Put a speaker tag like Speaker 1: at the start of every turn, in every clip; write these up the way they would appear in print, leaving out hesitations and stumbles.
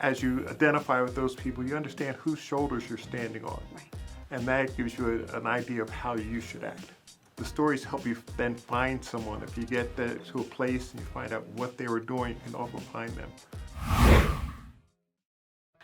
Speaker 1: As you identify with those people, you understand whose shoulders you're standing on.
Speaker 2: Right.
Speaker 1: And that gives you an idea of how you should act. The stories help you then find someone. If you get to a place and you find out what they were doing, you can often find them.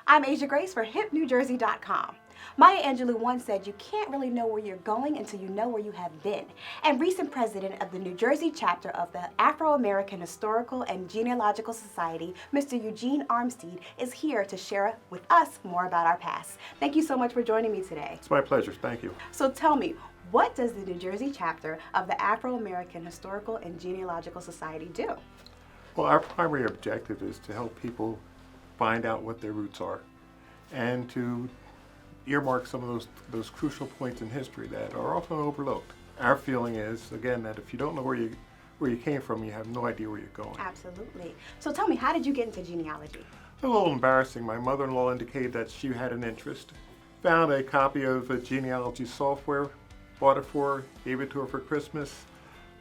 Speaker 2: I'm Asia Grace for HipNewJersey.com. Maya Angelou once said, you can't really know where you're going until you know where you have been. And recent president of the New Jersey chapter of the Afro-American Historical and Genealogical Society, Mr. Eugene Armstead, is here to share with us more about our past. Thank you so much for joining me today.
Speaker 1: It's my pleasure. Thank you.
Speaker 2: So tell me, what does the New Jersey chapter of the Afro-American Historical and Genealogical Society do?
Speaker 1: Well, our primary objective is to help people find out what their roots are and to earmark some of those crucial points in history that are often overlooked. Our feeling is, again, that if you don't know where you came from, you have no idea where you're going.
Speaker 2: Absolutely. So tell me, how did you get into genealogy?
Speaker 1: A little embarrassing. My mother-in-law indicated that she had an interest. Found a copy of a genealogy software, bought it for her, gave it to her for Christmas.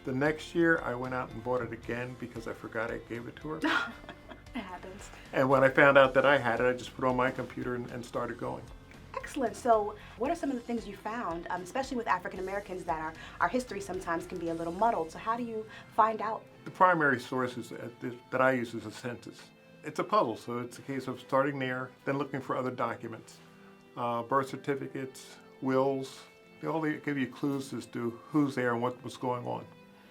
Speaker 1: The next year, I went out and bought it again because I forgot I gave it to her.
Speaker 2: It happens.
Speaker 1: And when I found out that I had it, I just put it on my computer and started going.
Speaker 2: Excellent. So what are some of the things you found, especially with African Americans, that our history sometimes can be a little muddled? So how do you find out?
Speaker 1: The primary sources that I use is a census. It's a puzzle, so it's a case of starting there, then looking for other documents. Birth certificates, wills, they all give you clues as to who's there and what was going on.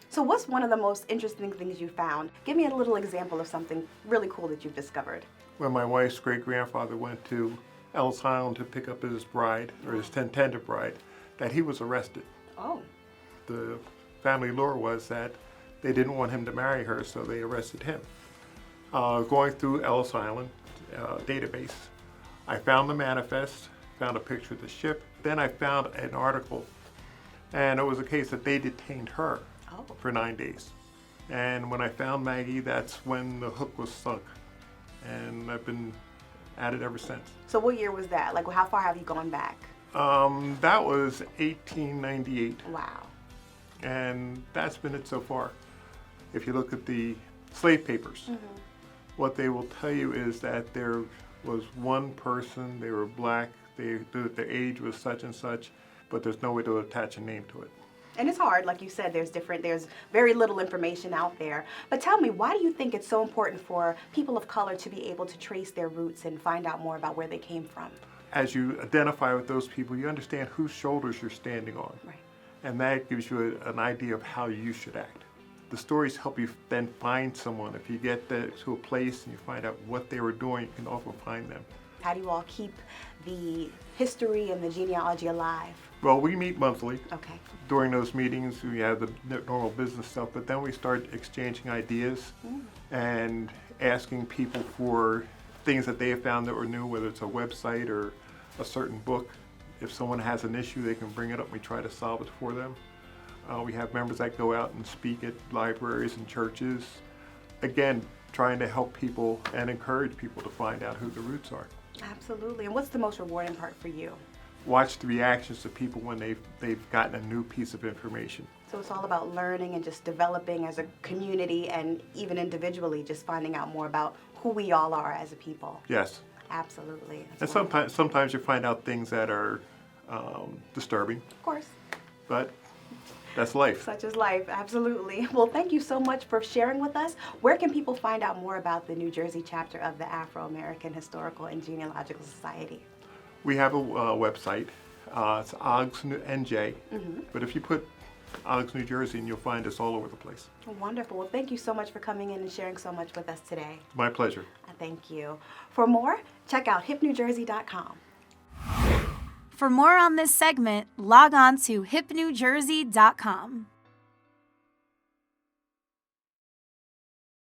Speaker 2: So what's one of the most interesting things you found? Give me a little example of something really cool that you've discovered.
Speaker 1: When my wife's great-grandfather went to Ellis Island to pick up his bride, or his intended bride, that he was arrested.
Speaker 2: Oh.
Speaker 1: The family lore was that they didn't want him to marry her, so they arrested him. Going through Ellis Island database, I found the manifest, found a picture of the ship, then I found an article, and it was a case that they detained her for 9 days. And when I found Maggie, that's when the hook was sunk, and I've been at it ever since.
Speaker 2: So what year was that? Like, how far have you gone back?
Speaker 1: That was 1898.
Speaker 2: Wow.
Speaker 1: And that's been it so far. If you look at the slave papers, what they will tell you is that there was one person, they were black, their age was such and such, but there's no way to attach a name to it.
Speaker 2: And it's hard, like you said, there's very little information out there. But tell me, why do you think it's so important for people of color to be able to trace their roots and find out more about where they came from?
Speaker 1: As you identify with those people, you understand whose shoulders you're standing on.
Speaker 2: Right.
Speaker 1: And that gives you an idea of how you should act. The stories help you then find someone. If you get to a place and you find out what they were doing, you can often find them.
Speaker 2: How do you all keep the history and the genealogy alive?
Speaker 1: Well, we meet monthly.
Speaker 2: Okay.
Speaker 1: During those meetings, we have the normal business stuff, but then we start exchanging ideas and asking people for things that they have found that were new, whether it's a website or a certain book. If someone has an issue, they can bring it up and we try to solve it for them. We have members that go out and speak at libraries and churches. Again, trying to help people and encourage people to find out who the roots are.
Speaker 2: Absolutely. And what's the most rewarding part for you?
Speaker 1: Watch the reactions of people when they've gotten a new piece of information.
Speaker 2: So it's all about learning and just developing as a community and even individually, just finding out more about who we all are as a people.
Speaker 1: Yes.
Speaker 2: Absolutely.
Speaker 1: And sometimes you find out things that are disturbing.
Speaker 2: Of course.
Speaker 1: But that's life.
Speaker 2: Such is life, absolutely. Well, thank you so much for sharing with us. Where can people find out more about the New Jersey chapter of the Afro-American Historical and Genealogical Society?
Speaker 1: We have a website. It's AAHGSNJ. But if you put AAHGS New Jersey, and you'll find us all over the place.
Speaker 2: Wonderful. Well, thank you so much for coming in and sharing so much with us today.
Speaker 1: My pleasure.
Speaker 2: Thank you. For more, check out HipNewJersey.com.
Speaker 3: For more on this segment, log on to HipNewJersey.com.